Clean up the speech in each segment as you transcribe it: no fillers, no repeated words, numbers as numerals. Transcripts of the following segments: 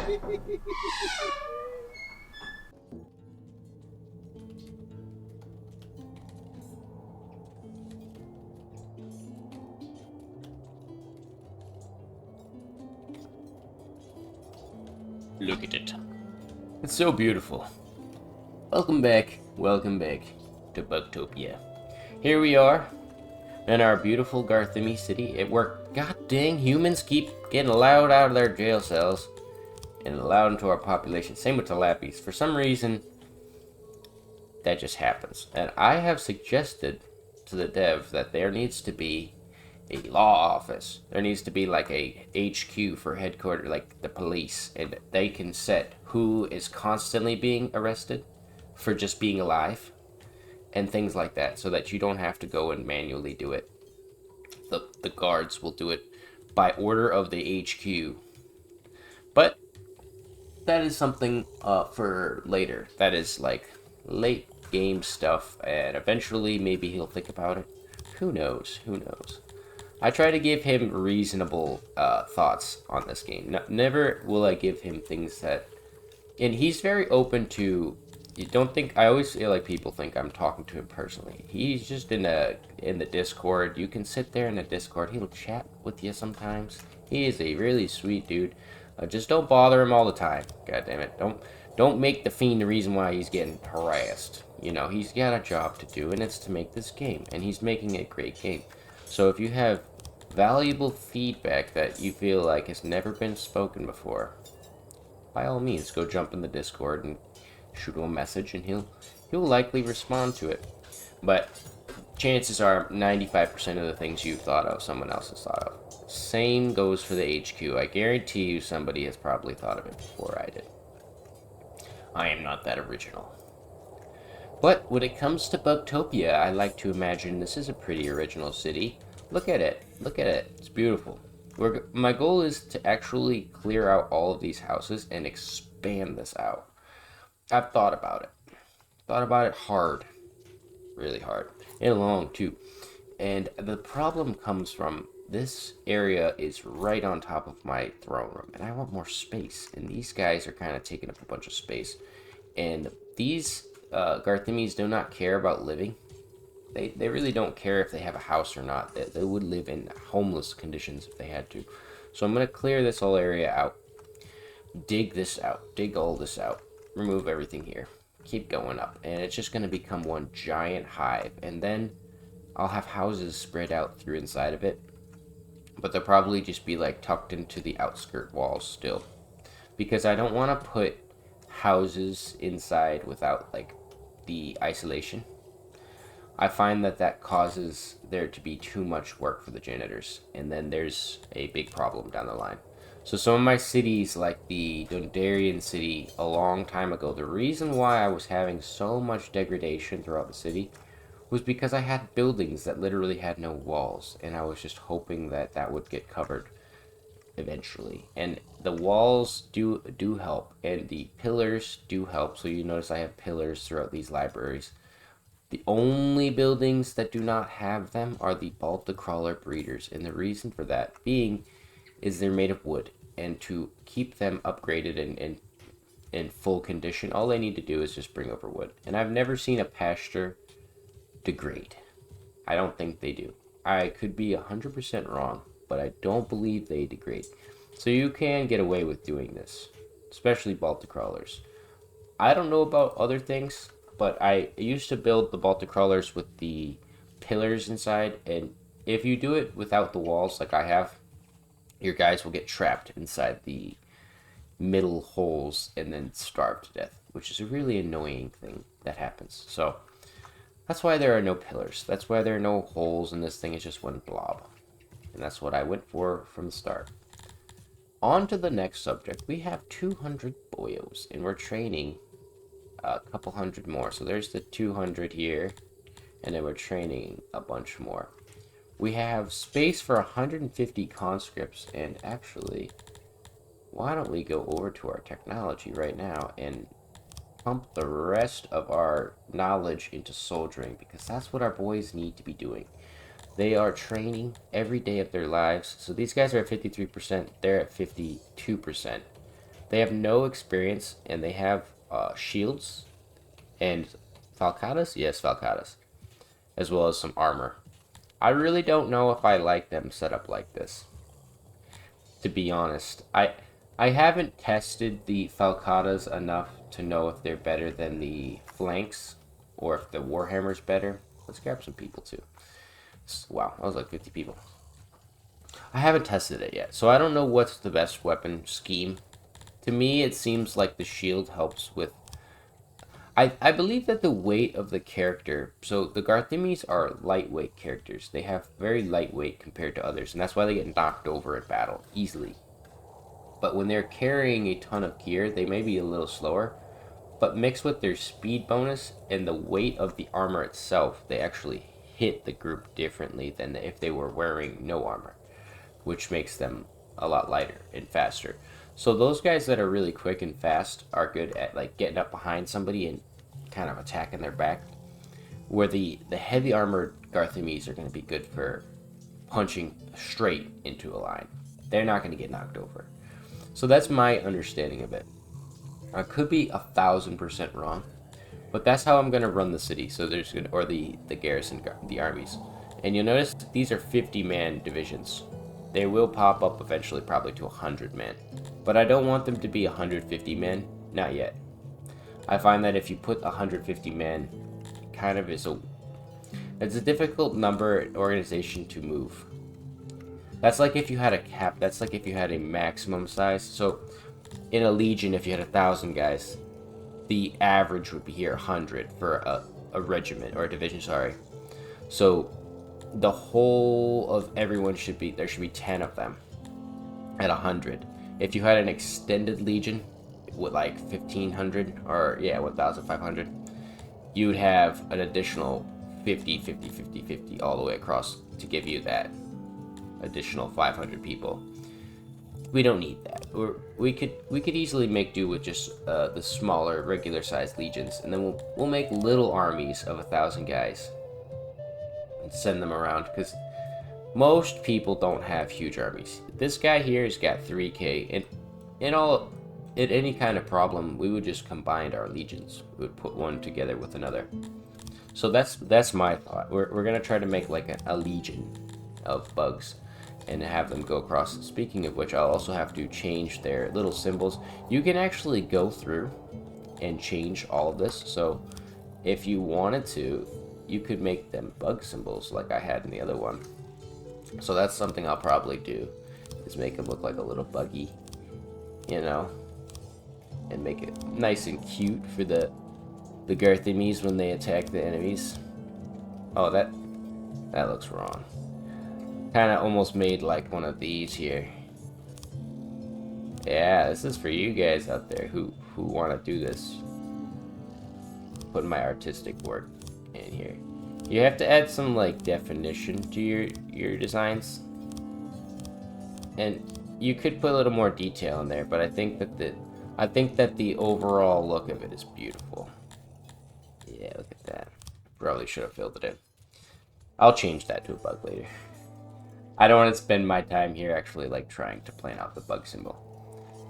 Look at it. It's so beautiful. Welcome back to Bugtopia. Here we are in our beautiful Garthimi city, where god dang humans keep getting allowed out of their jail cells and allowed into our population. Same with Talapis. For some reason, that just happens. And I have suggested to the dev that there needs to be a law office. There needs to be like a HQ for headquarters, like the police, and they can set who is constantly being arrested for just being alive and things like that, so that you don't have to go and manually do it. The guards will do it by order of the HQ. But that is something for later. That is like late game stuff, and eventually maybe he'll think about it. Who knows? Who knows? I try to give him reasonable thoughts on this game. Never will I give him things that... And he's very open to... You don't think... I always feel like people think I'm talking to him personally. He's just in the Discord. You can sit there in the Discord. He'll chat with you sometimes. He is a really sweet dude. Just don't bother him all the time. God damn it. Don't make the Fiend the reason why he's getting harassed. You know, he's got a job to do, and it's to make this game. And he's making a great game. So if you have valuable feedback that you feel like has never been spoken before, by all means, go jump in the Discord and shoot him a message, and he'll likely respond to it. But chances are 95% of the things you've thought of, someone else has thought of. Same goes for the HQ. I guarantee you somebody has probably thought of it before I did. I am not that original. But when it comes to Bugtopia, I like to imagine this is a pretty original city. Look at it. Look at it. It's beautiful. My goal is to actually clear out all of these houses and expand this out. I've thought about it. Thought about it hard. Really hard. And long, too. And the problem comes from this area is right on top of my throne room. And I want more space. And these guys are kind of taking up a bunch of space. And these Garthimis do not care about living. They really don't care if they have a house or not. They would live in homeless conditions if they had to. So I'm going to clear this whole area out. Dig this out. Dig all this out. Remove everything here. Keep going up. And it's just going to become one giant hive. And then I'll have houses spread out through inside of it. But they'll probably just be like tucked into the outskirt walls still. Because I don't want to put houses inside without like the isolation. I find that causes there to be too much work for the janitors, and then there's a big problem down the line. So some of my cities, like the Dundarian city a long time ago, the reason why I was having so much degradation throughout the city was because I had buildings that literally had no walls, and I was just hoping that would get covered eventually. And the walls do help, and the pillars do help. So you notice I have pillars throughout these libraries. The only buildings that do not have them are the Balticrawler breeders, and the reason for that being is they're made of wood, and to keep them upgraded and in full condition, all they need to do is just bring over wood. And I've never seen a pasture degrade. I don't think they do. I could be 100% wrong, but I don't believe they degrade. So you can get away with doing this, especially Balticrawlers. I don't know about other things, but I used to build the Balticrawlers with the pillars inside, and if you do it without the walls like I have, your guys will get trapped inside the middle holes and then starve to death, which is a really annoying thing that happens. So that's why there are no pillars. That's why there are no holes, and this thing is just one blob. And that's what I went for from the start. On to the next subject. We have 200 boyos, and we're training a couple hundred more. So there's the 200 here, and then we're training a bunch more. We have space for 150 conscripts, and actually, why don't we go over to our technology right now and pump the rest of our knowledge into soldiering, because that's what our boys need to be doing. They are training every day of their lives. So these guys are at 53%, they're at 52%. They have no experience, and they have shields and falcatas. Yes, falcatas, as well as some armor. I really don't know if I like them set up like this. To be honest, I haven't tested the falcatas enough to know if they're better than the flanks or if the warhammer's better. Let's grab some people too. Wow, that was like 50 people. I haven't tested it yet, so I don't know what's the best weapon scheme. To me, it seems like the shield helps with... I believe that the weight of the character... So, the Garthimes are lightweight characters. They have very lightweight compared to others, and that's why they get knocked over in battle easily. But when they're carrying a ton of gear, they may be a little slower. But mixed with their speed bonus and the weight of the armor itself, they actually hit the group differently than if they were wearing no armor, which makes them a lot lighter and faster. So those guys that are really quick and fast are good at like getting up behind somebody and kind of attacking their back. Where the heavy armored Garthimes are going to be good for punching straight into a line. They're not going to get knocked over. So that's my understanding of it. I could be 1,000% wrong, but that's how I'm going to run the city. So there's gonna, or the garrison, the armies. And you'll notice these are 50-man divisions. They will pop up eventually, probably to 100-man. But I don't want them to be 150 men, not yet. I find that if you put 150 men, it kind of is it's a difficult number organization to move. That's like if you had a cap, that's like if you had a maximum size. So in a legion, if you had 1,000 guys, the average would be here 100 for a regiment, or a division, sorry. So the whole of everyone should be, there should be 10 of them at 100. If you had an extended legion with like 1,500, or yeah, 1,500, you'd have an additional 50, 50, 50, 50 all the way across to give you that additional 500 people. We don't need that. We could easily make do with just the smaller, regular-sized legions, and then we'll make little armies of 1,000 guys and send them around, because most people don't have huge armies. This guy here has got 3k, and in any kind of problem, we would just combine our legions. We would put one together with another. So that's my thought. We're gonna try to make like a legion of bugs and have them go across. Speaking of which, I'll also have to change their little symbols. You can actually go through and change all of this. So if you wanted to, you could make them bug symbols like I had in the other one. So that's something I'll probably do, is make them look like a little buggy, you know, and make it nice and cute for the Garthimes when they attack the enemies. Oh, that looks wrong. Kind of almost made like one of these here. Yeah, this is for you guys out there who want to do this. Putting my artistic work in here. You have to add some like definition to your designs, and you could put a little more detail in there. But I think that the overall look of it is beautiful. Yeah, look at that. Probably should have filled it in. I'll change that to a bug later. I don't want to spend my time here actually like trying to plan out the bug symbol.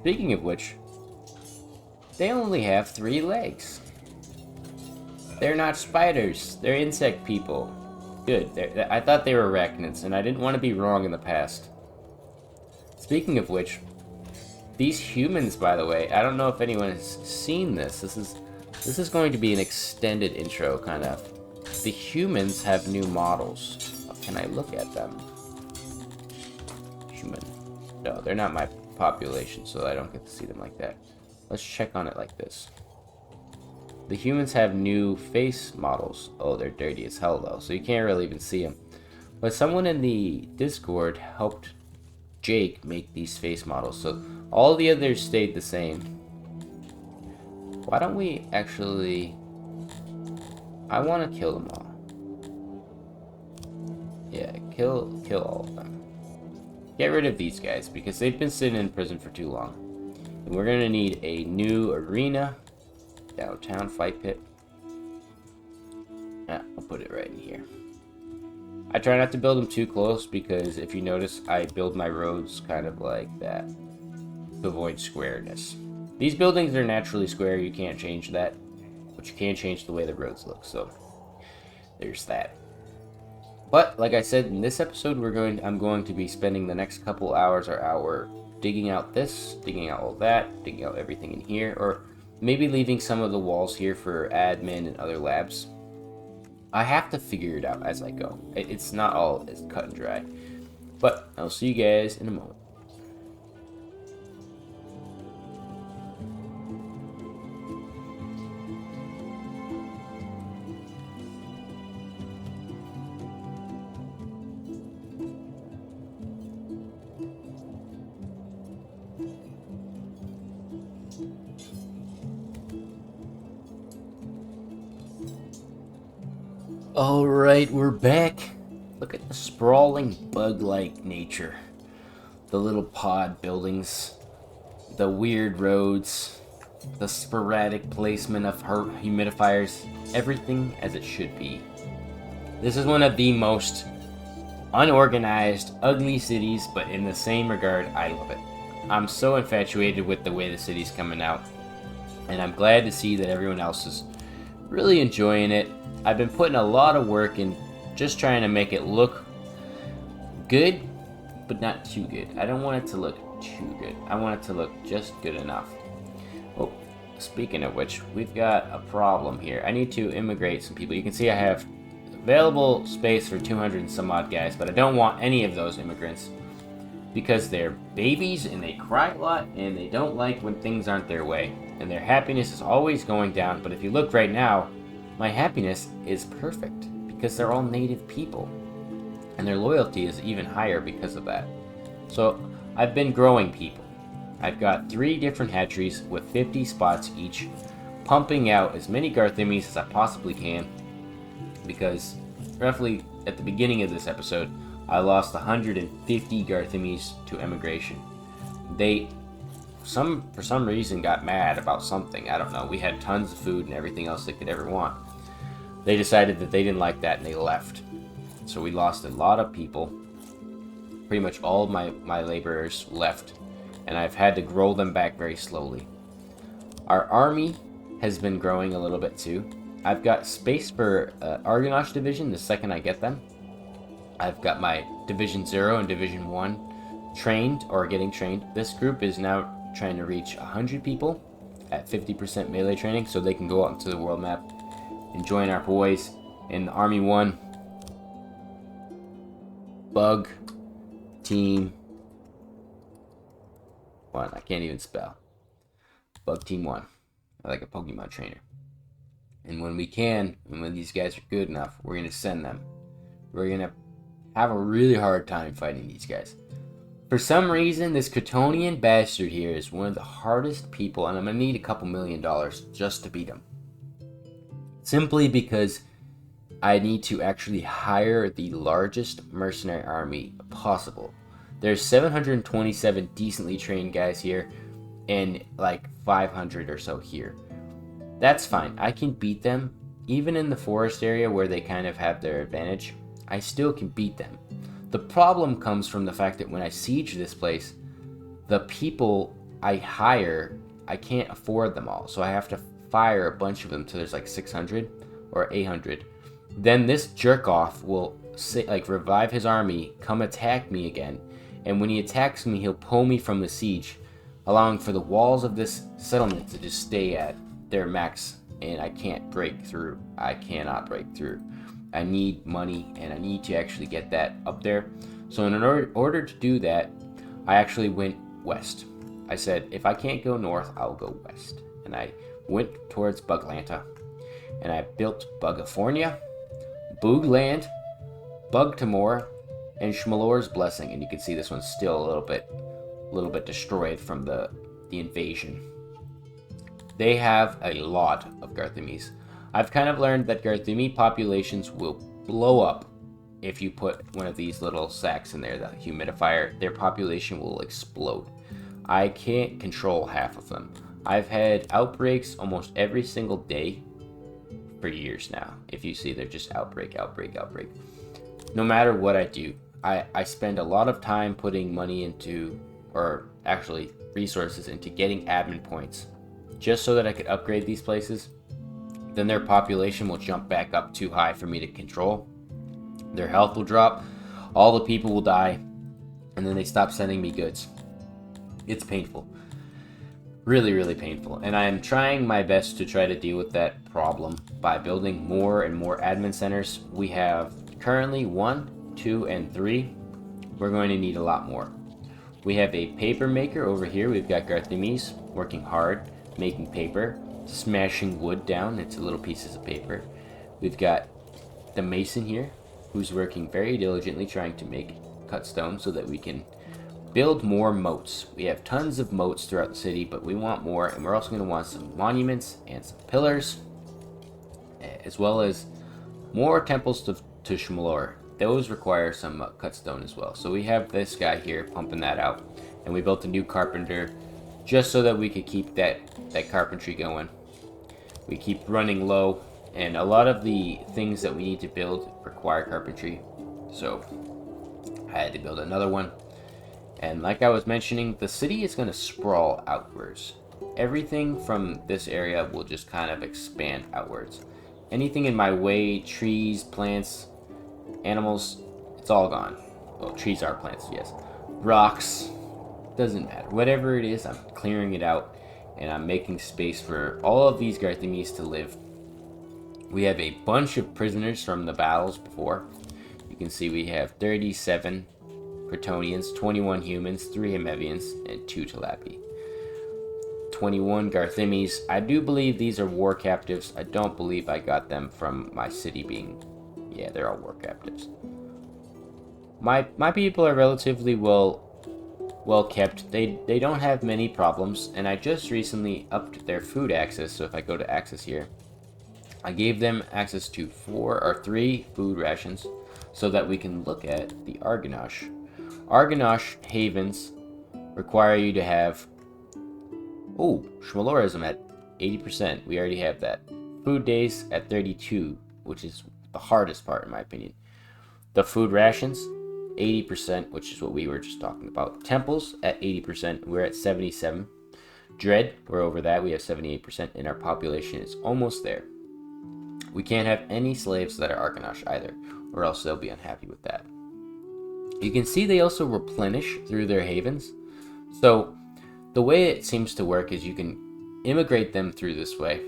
Speaking of which, they only have 3 legs. They're not spiders. They're insect people. Good. I thought they were arachnids, and I didn't want to be wrong in the past. Speaking of which, these humans, by the way, I don't know if anyone has seen this. This is going to be an extended intro, kind of. The humans have new models. Can I look at them? Human. No, they're not my population, so I don't get to see them like that. Let's check on it like this. The humans have new face models. Oh, they're dirty as hell, though, so you can't really even see them. But someone in the Discord helped Jake make these face models, so all the others stayed the same. Why don't we actually... I want to kill them all. Yeah, kill all of them. Get rid of these guys, because they've been sitting in prison for too long. And we're going to need a new arena. Downtown fight pit. I'll put it right in here. I try not to build them too close, because if you notice, I build my roads kind of like that. to avoid squareness. These buildings are naturally square, you can't change that, but you can change the way the roads look, so there's that. But like I said, in this episode I'm going to be spending the next couple hours or hour digging out this, digging out all that, digging out everything in here, or maybe leaving some of the walls here for admin and other labs. I have to figure it out as I go. It's not all as cut and dry. But I'll see you guys in a moment. Alright, we're back. Look at the sprawling bug-like nature. The little pod buildings, the weird roads, the sporadic placement of humidifiers, everything as it should be. This is one of the most unorganized, ugly cities, but in the same regard, I love it. I'm so infatuated with the way the city's coming out, and I'm glad to see that everyone else is really enjoying it. I've been putting a lot of work in just trying to make it look good, but not too good. I don't want it to look too good. I want it to look just good enough. Oh, speaking of which, we've got a problem here. I need to immigrate some people. You can see I have available space for 200 and some odd guys, but I don't want any of those immigrants because they're babies and they cry a lot and they don't like when things aren't their way. And their happiness is always going down. But if you look right now, my happiness is perfect because they're all native people. And their loyalty is even higher because of that. So I've been growing people. I've got 3 different hatcheries with 50 spots each, pumping out as many Garthymies as I possibly can. Because roughly at the beginning of this episode, I lost 150 Garthymies to emigration. They for some reason got mad about something. I don't know. We had tons of food and everything else they could ever want. They decided that they didn't like that and they left. So we lost a lot of people. Pretty much all of my laborers left, and I've had to grow them back very slowly. Our army has been growing a little bit too. I've got space for Argonaut Division the second I get them. I've got my Division 0 and Division 1 trained or getting trained. This group is now trying to reach 100 people at 50% melee training so they can go out into the world map and join our boys in the Army 1 Bug Team 1. I can't even spell. Bug Team 1. I like a Pokemon trainer. And when we can, and when these guys are good enough, we're going to send them. We're going to have a really hard time fighting these guys. For some reason, this Cretonian bastard here is one of the hardest people, and I'm going to need a couple $1 million just to beat him. Simply because I need to actually hire the largest mercenary army possible. There's 727 decently trained guys here, and like 500 or so here. That's fine. I can beat them. Even in the forest area where they kind of have their advantage, I still can beat them. The problem comes from the fact that when I siege this place, the people I hire, I can't afford them all. So I have to fire a bunch of them till there's like 600 or 800. Then this jerk-off will revive his army, come attack me again. And when he attacks me, he'll pull me from the siege, allowing for the walls of this settlement to just stay at their max. And I can't break through. I cannot break through. I need money, and I need to actually get that up there. So in order to do that, I actually went west. I said, if I can't go north, I'll go west. And I went towards Buglanta, and I built Bugafornia, Boogland, Bugtamore, and Schmalor's Blessing. And you can see this one's still a little bit destroyed from the invasion. They have a lot of Garthymies. I've kind of learned that Garthymi populations will blow up if you put one of these little sacks in there, the humidifier. Their population will explode. I can't control half of them. I've had outbreaks almost every single day for years now. If you see, they're just outbreak. No matter what I do, I spend a lot of time putting money into or actually resources, into getting admin points, just so that I could upgrade these places. Then their population will jump back up too high for me to control. Their health will drop, all the people will die, and then they stop sending me goods. It's painful. Really, really painful. And I am trying my best to try to deal with that problem by building more and more admin centers. We have currently 1, 2, and 3. We're going to need a lot more. We have a paper maker over here. We've got Garthimes working hard, making paper, smashing wood down into little pieces of paper. We've got the mason here, who's working very diligently trying to make cut stone so that we can build more moats. We have tons of moats throughout the city, but we want more, and we're also going to want some monuments and some pillars, as well as more temples to Shmalor. Those require some cut stone as well. So we have this guy here pumping that out, and we built a new carpenter just so that we could keep that carpentry going. We keep running low, and a lot of the things that we need to build require carpentry, so I had to build another one. And like I was mentioning, the city is going to sprawl outwards. Everything from this area will just kind of expand outwards. Anything in my way, trees, plants, animals, it's all gone. Well, trees are plants, yes. Rocks, doesn't matter. Whatever it is, I'm clearing it out, and I'm making space for all of these Garthimes to live. We have a bunch of prisoners from the battles before. You can see we have 37 Bretonnians, 21 humans, 3 Hemevians, and 2 Talapi. 21 Garthimes. I do believe these are war captives. I don't believe I got them from my city being... Yeah, they're all war captives. My people are relatively well kept. They don't have many problems, and I just recently upped their food access. So if I go to access here, I gave them access to 3 food rations so that we can look at the Argonash. Argonash havens require you to have... Oh, Shmalorism at 80%. We already have that. Food days at 32, which is the hardest part in my opinion. The food rations, 80%, which is what we were just talking about. Temples at 80%. We're at 77. Dread, we're over that. We have 78%, and our population is almost there. We can't have any slaves that are Argonash either, or else they'll be unhappy with that. You can see they also replenish through their havens. So the way it seems to work is you can immigrate them through this way,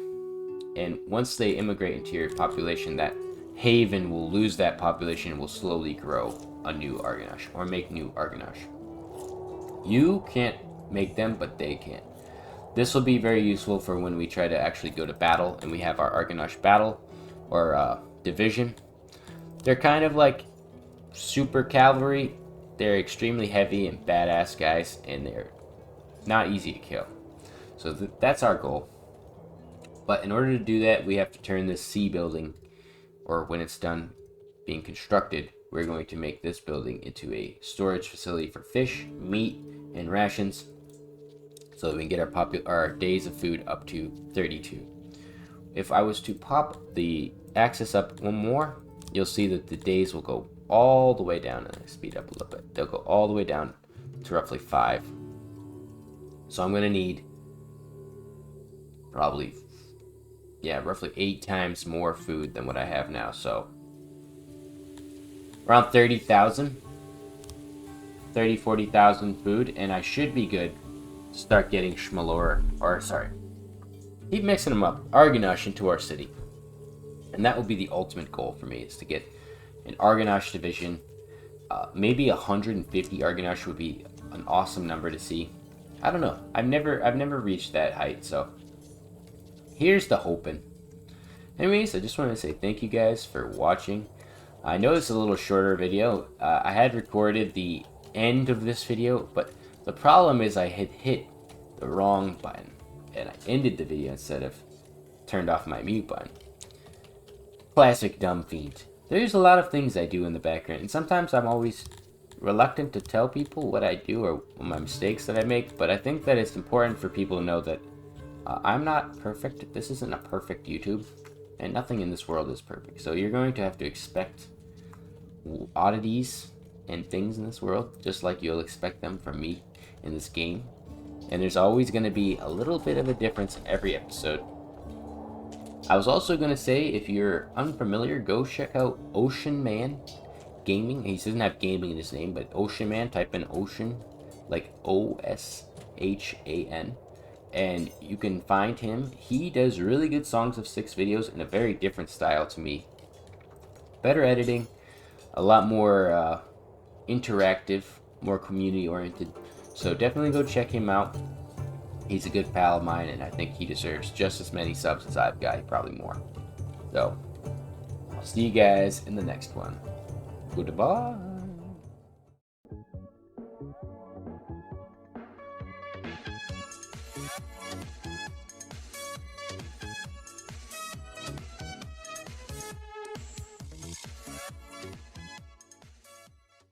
and once they immigrate into your population, that haven will lose that population and will slowly grow a new Argonash, or make new Argonash. You can't make them, but they can. This will be very useful for when we try to actually go to battle and we have our Argonash battle or division. They're kind of like super cavalry. They're extremely heavy and badass guys, and they're not easy to kill. So that's our goal. But in order to do that, we have to turn this sea building, or when it's done being constructed, we're going to make this building into a storage facility for fish, meat, and rations, so that we can get our days of food up to 32. If I was to pop the axis up one more, you'll see that the days will go all the way down, and I speed up a little bit. They'll go all the way down to roughly 5. So I'm going to need probably, roughly 8 times more food than what I have now. So around 30,000, 40,000 food, and I should be good to start getting keep mixing them up, Argonash into our city. And that will be the ultimate goal for me, is to get an Argonash division. Maybe 150 Argonash would be an awesome number to see. I don't know. I've never reached that height, so here's the hoping. Anyways, I just wanted to say thank you guys for watching. I know this is a little shorter video. I had recorded the end of this video, but the problem is I had hit the wrong button, and I ended the video instead of turned off my mute button. Classic dumb fiend. There's a lot of things I do in the background, and sometimes I'm always reluctant to tell people what I do or my mistakes that I make, but I think that it's important for people to know that I'm not perfect. This isn't a perfect YouTube, and nothing in this world is perfect. So you're going to have to expect oddities and things in this world, just like you'll expect them from me. in this game, and there's always going to be a little bit of a difference every episode. I was also going to say, if you're unfamiliar, go check out Ocean Man Gaming. He doesn't have gaming in his name, but Ocean Man, type in Ocean, like OSHAN, and you can find him. He does really good Songs of Six videos in a very different style to me. Better editing, a lot more interactive, more community oriented. So definitely go check him out. He's a good pal of mine, and I think he deserves just as many subs as I've got, probably more. So, I'll see you guys in the next one. Goodbye.